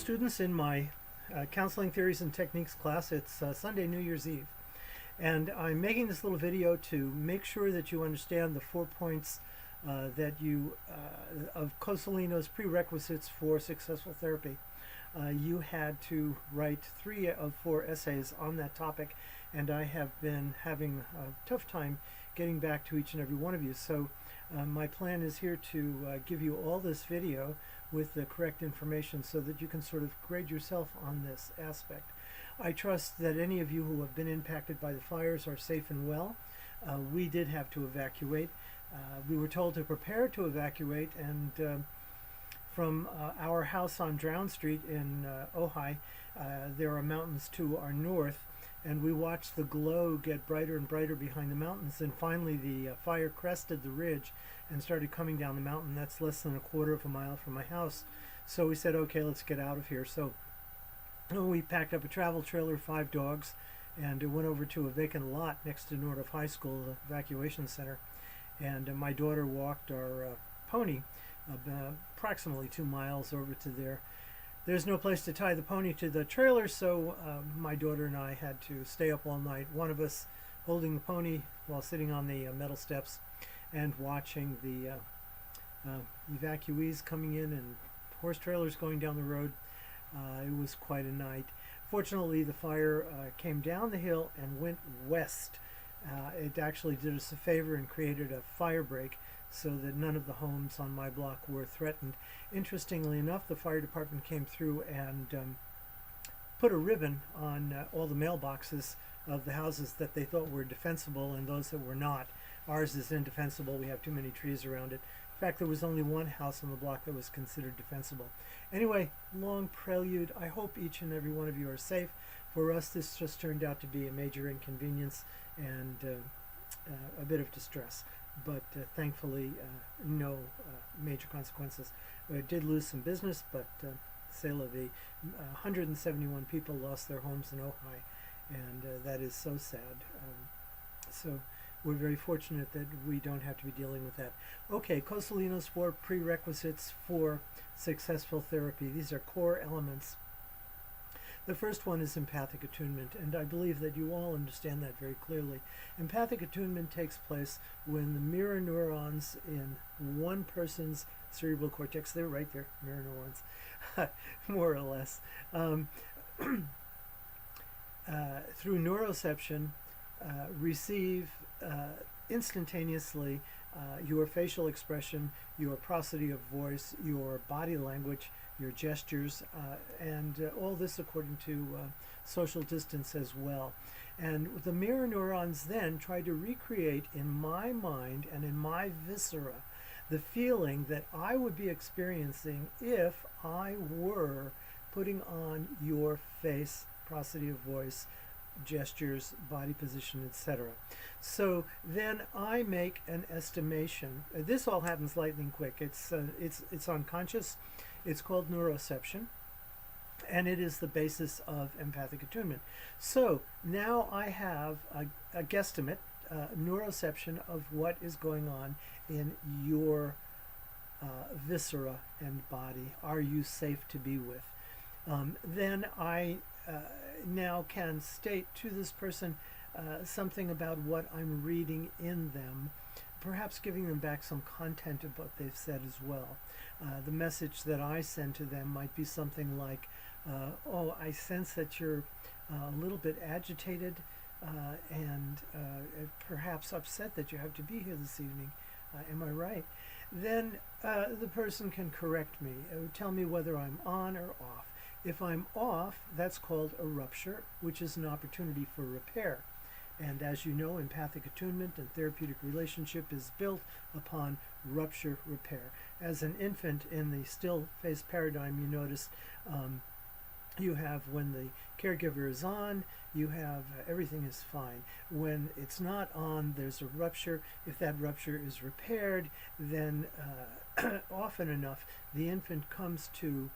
students, in my Counseling Theories and Techniques class. It's Sunday, New Year's Eve. And I'm making this little video to make sure that you understand the 4 points of Cozolino's prerequisites for successful therapy. You had to write 3 of 4 essays on that topic, and I have been having a tough time getting back to each and every one of you. So my plan is here to give you all this video with the correct information so that you can sort of grade yourself on this aspect. I trust that any of you who have been impacted by the fires are safe and well. We did have to evacuate. We were told to prepare to evacuate, and from our house on Drown Street in Ojai, there are mountains to our north, and we watched the glow get brighter and brighter behind the mountains, and finally the fire crested the ridge and started coming down the mountain. That's less than a quarter of a mile from my house. So we said, okay, let's get out of here. So we packed up a travel trailer, 5 dogs, and went over to a vacant lot next to Nordoff High School, the evacuation center. And my daughter walked our pony approximately 2 miles over to there. There's no place to tie the pony to the trailer, so my daughter and I had to stay up all night. One of us holding the pony while sitting on the metal steps and watching the evacuees coming in and horse trailers going down the road. It was quite a night. Fortunately, the fire came down the hill and went west. It actually did us a favor and created a fire break so that none of the homes on my block were threatened. Interestingly enough, the fire department came through and put a ribbon on all the mailboxes of the houses that they thought were defensible and those that were not. Ours is indefensible. We have too many trees around it. In fact, there was only one house on the block that was considered defensible. Anyway, long prelude. I hope each and every one of you are safe. For us, this just turned out to be a major inconvenience and a bit of distress, but thankfully no major consequences. We did lose some business, but c'est la vie. 171 people lost their homes in Ojai, and that is so sad. So we're very fortunate that we don't have to be dealing with that. Okay, Cozolino's 4 prerequisites for successful therapy. These are core elements. The first one is empathic attunement, and I believe that you all understand that very clearly. Empathic attunement takes place when the mirror neurons in one person's cerebral cortex, they're right there, mirror neurons, more or less, through neuroception, receive instantaneously your facial expression, your prosody of voice, your body language, your gestures, and all this according to social distance as well. And the mirror neurons then try to recreate in my mind and in my viscera the feeling that I would be experiencing if I were putting on your face, prosody of voice, gestures, body position, etc. So then I make an estimation. This all happens lightning quick. It's unconscious. It's called neuroception, and it is the basis of empathic attunement. So now I have a guesstimate, neuroception of what is going on in your viscera and body. Are you safe to be with? Then I now can state to this person something about what I'm reading in them, perhaps giving them back some content of what they've said as well. The message that I send to them might be something like, oh, I sense that you're a little bit agitated and perhaps upset that you have to be here this evening. Am I right? Then the person can correct me, tell me whether I'm on or off. If I'm off, that's called a rupture, which is an opportunity for repair. And as you know, empathic attunement and therapeutic relationship is built upon rupture repair. As an infant in the still face paradigm, you notice you have, when the caregiver is on, you have everything is fine. When it's not on, there's a rupture. If that rupture is repaired, then often enough, the infant comes to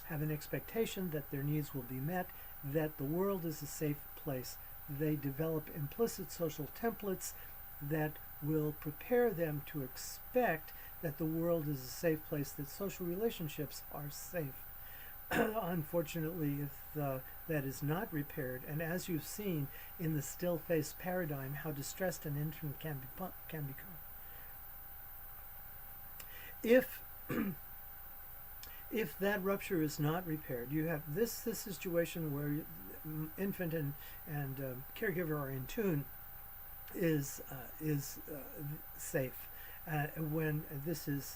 have an expectation that their needs will be met, that the world is a safe place. They develop implicit social templates that will prepare them to expect that the world is a safe place, that social relationships are safe. unfortunately, if that is not repaired, and as you've seen in the still face paradigm, how distressed an infant can become. If if that rupture is not repaired, you have this situation where infant and caregiver are in tune, is safe. When this is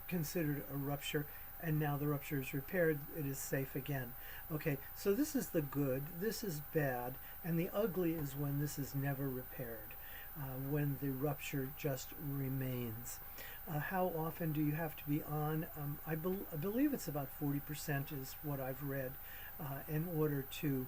considered a rupture, and now the rupture is repaired, it is safe again. Okay, so this is the good, this is bad, and the ugly is when this is never repaired, when the rupture just remains. How often do you have to be on? I believe it's about 40% is what I've read, in order to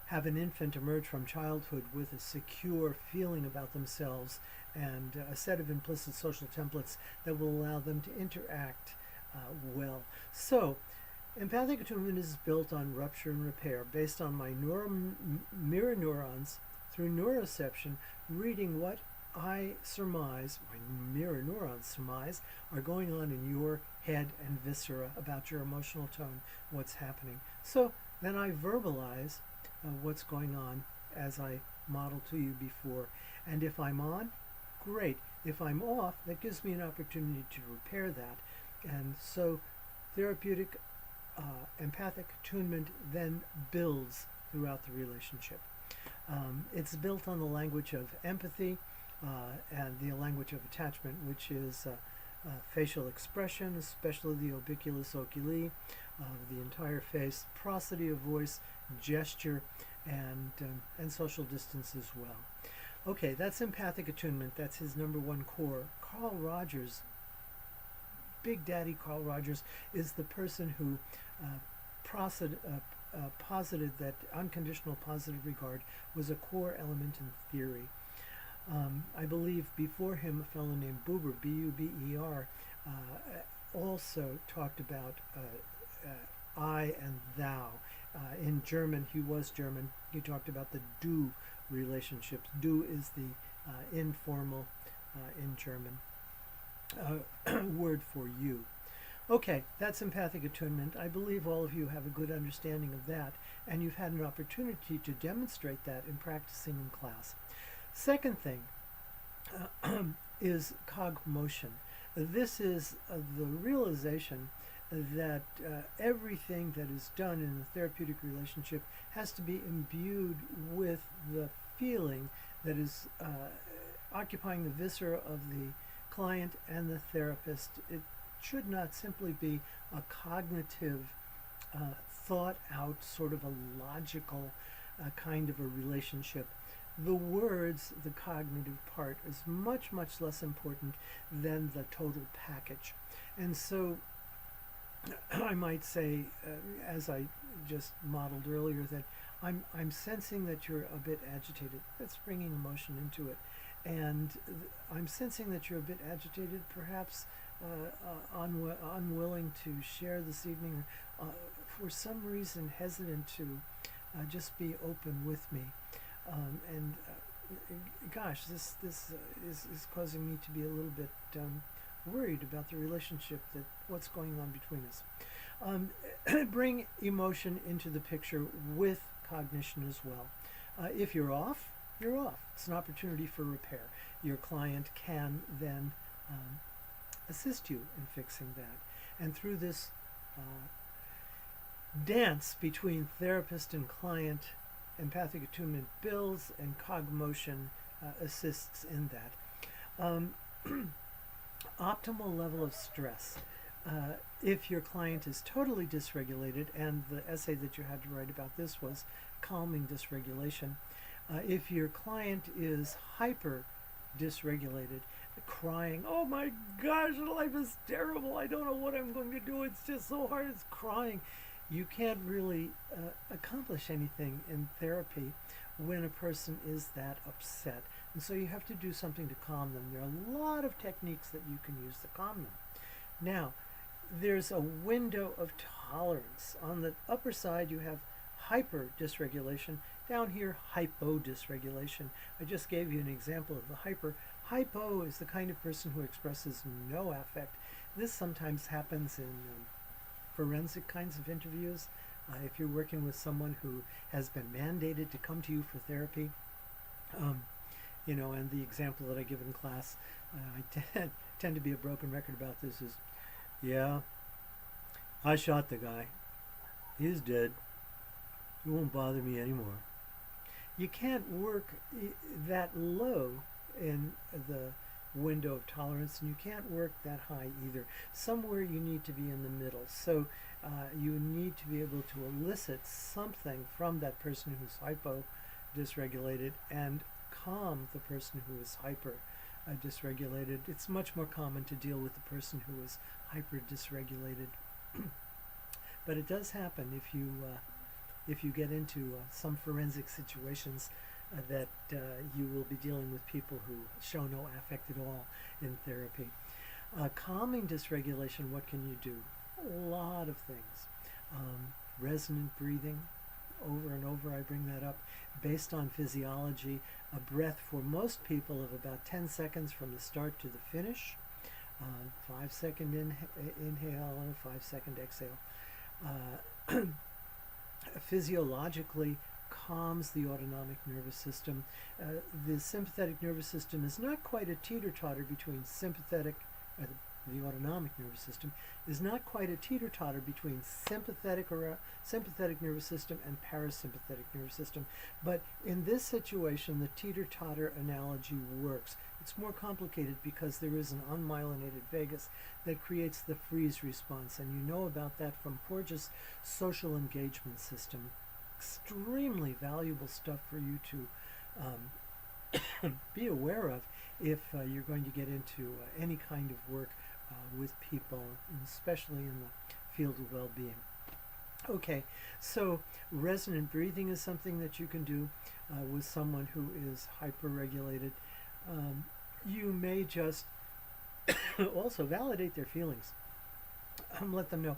have an infant emerge from childhood with a secure feeling about themselves and a set of implicit social templates that will allow them to interact well. So, empathic attunement is built on rupture and repair based on my mirror neurons through neuroception reading what I surmise, my mirror neurons surmise, are going on in your head and viscera about your emotional tone, what's happening. So then I verbalize what's going on as I modeled to you before. And if I'm on, great. If I'm off, that gives me an opportunity to repair that. And so therapeutic empathic attunement then builds throughout the relationship. It's built on the language of empathy and the language of attachment, which is facial expression, especially the orbiculus oculi, the entire face, prosody of voice, gesture, and social distance as well. Okay, that's empathic attunement. That's his number one core. Carl Rogers, Big Daddy Carl Rogers, is the person who posited that unconditional positive regard was a core element in theory. I believe before him a fellow named Buber, B-U-B-E-R, also talked about I and thou. In German, he was German, he talked about the du relationships. Du is the informal in German word for you. Okay, that's empathic attunement. I believe all of you have a good understanding of that, and you've had an opportunity to demonstrate that in practicing in class. Second thing is cogmotion. This is the realization that everything that is done in the therapeutic relationship has to be imbued with the feeling that is occupying the viscera of the client and the therapist. It should not simply be a cognitive, thought out, sort of a logical kind of a relationship. The words, the cognitive part, is much, much less important than the total package. And so I might say, as I just modeled earlier, that I'm sensing that you're a bit agitated. That's bringing emotion into it. And I'm sensing that you're a bit agitated, perhaps unwilling to share this evening, for some reason hesitant to just be open with me. Gosh, this is causing me to be a little bit worried about the relationship, that what's going on between us. Bring emotion into the picture with cognition as well. If you're off, you're off. It's an opportunity for repair. Your client can then assist you in fixing that. And through this dance between therapist and client, empathic attunement builds and cogmotion assists in that. Optimal level of stress. If your client is totally dysregulated, and the essay that you had to write about this was calming dysregulation. If your client is hyper dysregulated, crying, oh my gosh, life is terrible, I don't know what I'm going to do, it's just so hard, it's crying. You can't really accomplish anything in therapy when a person is that upset. And so you have to do something to calm them. There are a lot of techniques that you can use to calm them. Now, there's a window of tolerance. On the upper side, you have hyper dysregulation. Down here, hypo dysregulation. I just gave you an example of the hyper. Hypo is the kind of person who expresses no affect. This sometimes happens in forensic kinds of interviews. If you're working with someone who has been mandated to come to you for therapy, you know, and the example that I give in class, I tend to be a broken record about this, is, yeah, I shot the guy. He's dead. He won't bother me anymore. You can't work that low in the window of tolerance, and you can't work that high either. Somewhere you need to be in the middle. So you need to be able to elicit something from that person who's hypo dysregulated and calm the person who is hyper dysregulated. It's much more common to deal with the person who is hyper dysregulated. But it does happen if you get into some forensic situations that you will be dealing with people who show no affect at all in therapy. Calming dysregulation, what can you do? A lot of things. Resonant breathing, over and over I bring that up. Based on physiology, a breath for most people of about 10 seconds from the start to the finish. 5-second inhale and a 5-second exhale. Physiologically calms the autonomic nervous system. The sympathetic nervous system is not quite a teeter-totter between sympathetic, the autonomic nervous system is not quite a teeter-totter between sympathetic nervous system and parasympathetic nervous system. But in this situation, the teeter-totter analogy works. It's more complicated because there is an unmyelinated vagus that creates the freeze response, and you know about that from Porges' social engagement system. Extremely valuable stuff for you to be aware of if you're going to get into any kind of work with people, especially in the field of well-being. Okay, so resonant breathing is something that you can do with someone who is hyper-regulated. You may just also validate their feelings. Let them know,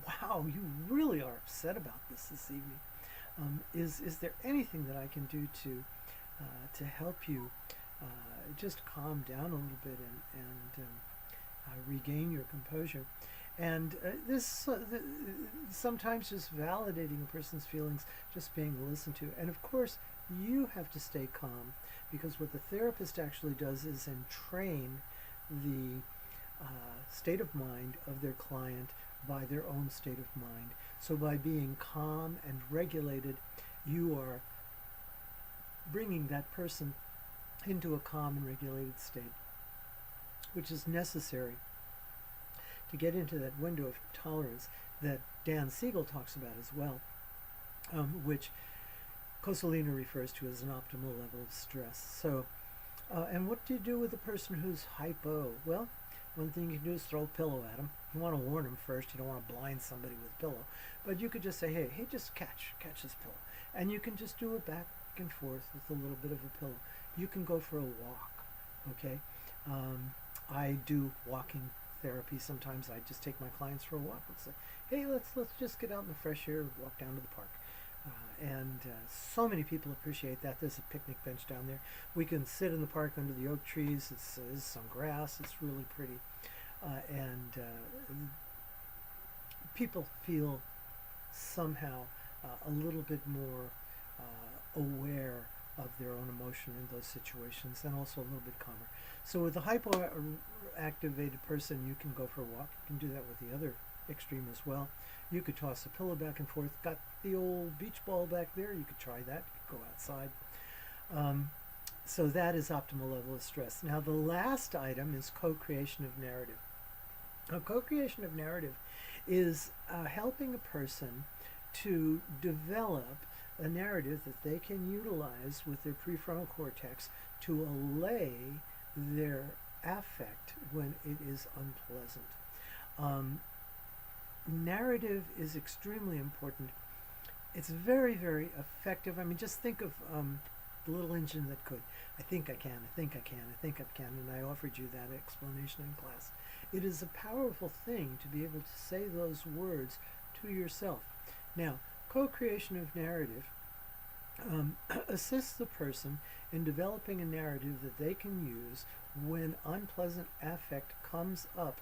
wow, you really are upset about this evening. Is there anything that I can do to help you just calm down a little bit and regain your composure? And this sometimes just validating a person's feelings, just being listened to. And of course, you have to stay calm, because what the therapist actually does is entrain the state of mind of their client by their own state of mind. So by being calm and regulated, you are bringing that person into a calm and regulated state, which is necessary to get into that window of tolerance that Dan Siegel talks about as well, which Cozolino refers to as an optimal level of stress. So, and what do you do with a person who's hypo? Well, one thing you can do is throw a pillow at them. You want to warn them first. You don't want to blind somebody with a pillow. But you could just say, hey, just catch this pillow. And you can just do it back and forth with a little bit of a pillow. You can go for a walk, okay? I do walking therapy. Sometimes I just take my clients for a walk and say, hey, let's just get out in the fresh air and walk down to the park. And so many people appreciate that. There's a picnic bench down there. We can sit in the park under the oak trees. There's some grass. It's really pretty. And people feel somehow a little bit more aware of their own emotion in those situations, and also a little bit calmer. So with a hypoactivated person, you can go for a walk. You can do that with the other extreme as well. You could toss a pillow back and forth. Got the old beach ball back there. You could try that. You could go outside. So that is optimal level of stress. Now the last item is co-creation of narrative. Now, co-creation of narrative is helping a person to develop a narrative that they can utilize with their prefrontal cortex to allay their affect when it is unpleasant. Narrative is extremely important. It's very, very effective. I mean, just think of the little engine that could. I think I can, I think I can, I think I can, and I offered you that explanation in class. It is a powerful thing to be able to say those words to yourself. Now, co-creation of narrative assists the person in developing a narrative that they can use when unpleasant affect comes up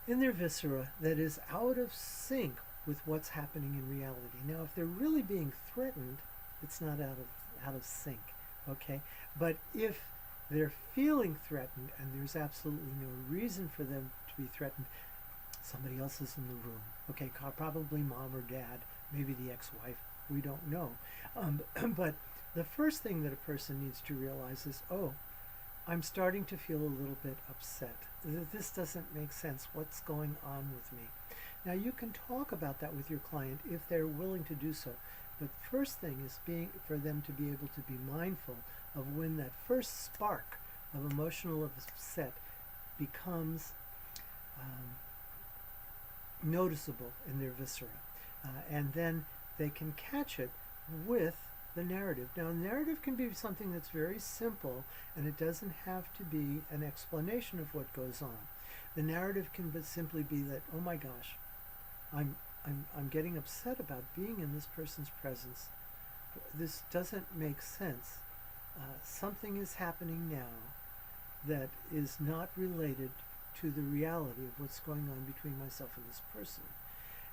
in their viscera that is out of sync with what's happening in reality. Now, if they're really being threatened, it's not out of sync, okay? But if they're feeling threatened and there's absolutely no reason for them to be threatened, somebody else is in the room, okay? Probably mom or dad, maybe the ex-wife, we don't know. But the first thing that a person needs to realize is, oh, I'm starting to feel a little bit upset. This doesn't make sense. What's going on with me? Now, you can talk about that with your client if they're willing to do so. But the first thing is for them to be able to be mindful of when that first spark of emotional upset becomes noticeable in their viscera. And then they can catch it with the narrative. Now, narrative can be something that's very simple, and it doesn't have to be an explanation of what goes on. The narrative can simply be that, oh my gosh, I'm getting upset about being in this person's presence. This doesn't make sense. Something is happening now that is not related to the reality of what's going on between myself and this person.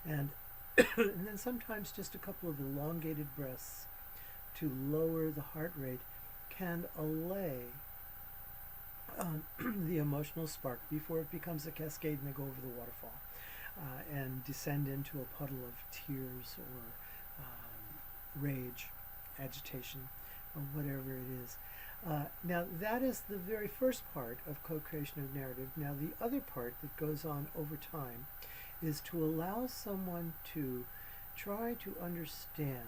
And, and then sometimes just a couple of elongated breaths to lower the heart rate can allay the emotional spark before it becomes a cascade and they go over the waterfall and descend into a puddle of tears or rage, agitation, or whatever it is. Now, that is the very first part of co-creation of narrative. Now, the other part that goes on over time is to allow someone to try to understand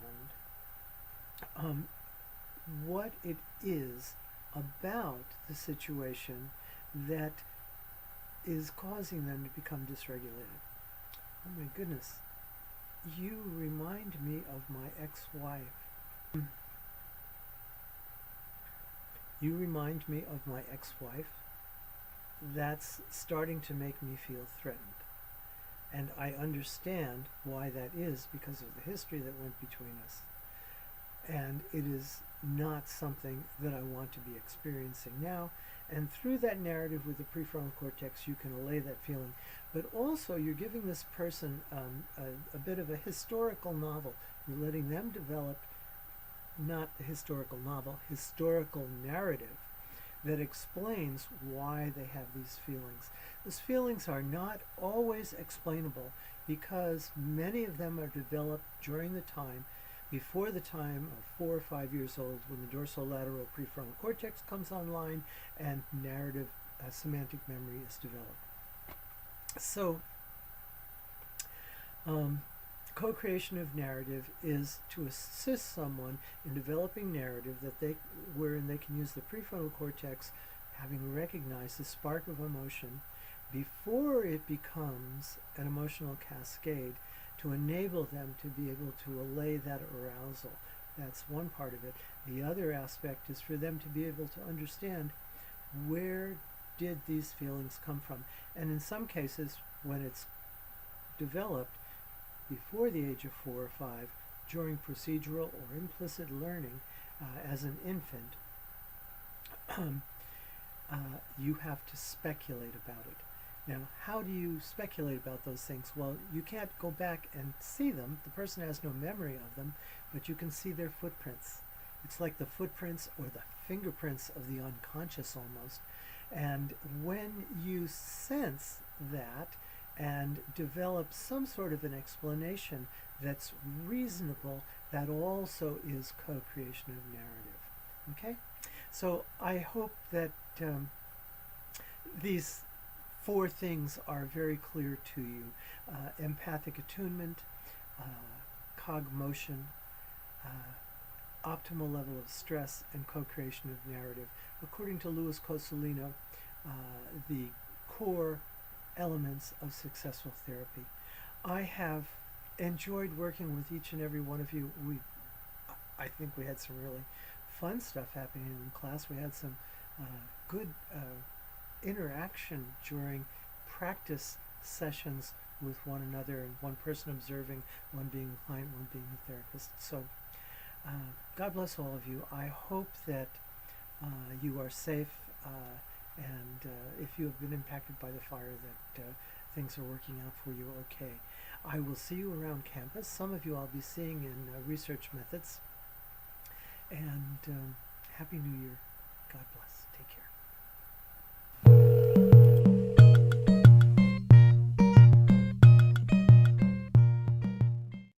what it is about the situation that is causing them to become dysregulated. Oh my goodness, you remind me of my ex-wife. You remind me of my ex-wife. That's starting to make me feel threatened. And I understand why that is because of the history that went between us. And it is not something that I want to be experiencing now. And through that narrative with the prefrontal cortex, you can allay that feeling. But also, you're giving this person a bit of a historical novel. You're letting them develop not the historical novel, historical narrative that explains why they have these feelings. Those feelings are not always explainable because many of them are developed during the time before the time of 4 or 5 years old, when the dorsolateral prefrontal cortex comes online and narrative semantic memory is developed. So, co-creation of narrative is to assist someone in developing narrative wherein they can use the prefrontal cortex, having recognized the spark of emotion before it becomes an emotional cascade, to enable them to be able to allay that arousal. That's one part of it. The other aspect is for them to be able to understand, where did these feelings come from? And in some cases, when it's developed before the age of 4 or 5, during procedural or implicit learning as an infant, you have to speculate about it. Now, how do you speculate about those things? Well, you can't go back and see them. The person has no memory of them, but you can see their footprints. It's like the footprints or the fingerprints of the unconscious almost. And when you sense that and develop some sort of an explanation that's reasonable, that also is co-creation of narrative. Okay? So I hope that these 4 things are very clear to you. Empathic attunement, cogmotion, optimal level of stress, and co-creation of narrative. According to Cozolino, the core elements of successful therapy. I have enjoyed working with each and every one of you. I think we had some really fun stuff happening in class. We had some good interaction during practice sessions with one another, and one person observing, one being the client, one being the therapist. So God bless all of you. I hope that you are safe, and if you have been impacted by the fire, that things are working out for you okay. I will see you around campus. Some of you I'll be seeing in research methods. And Happy New Year. God bless. Take care.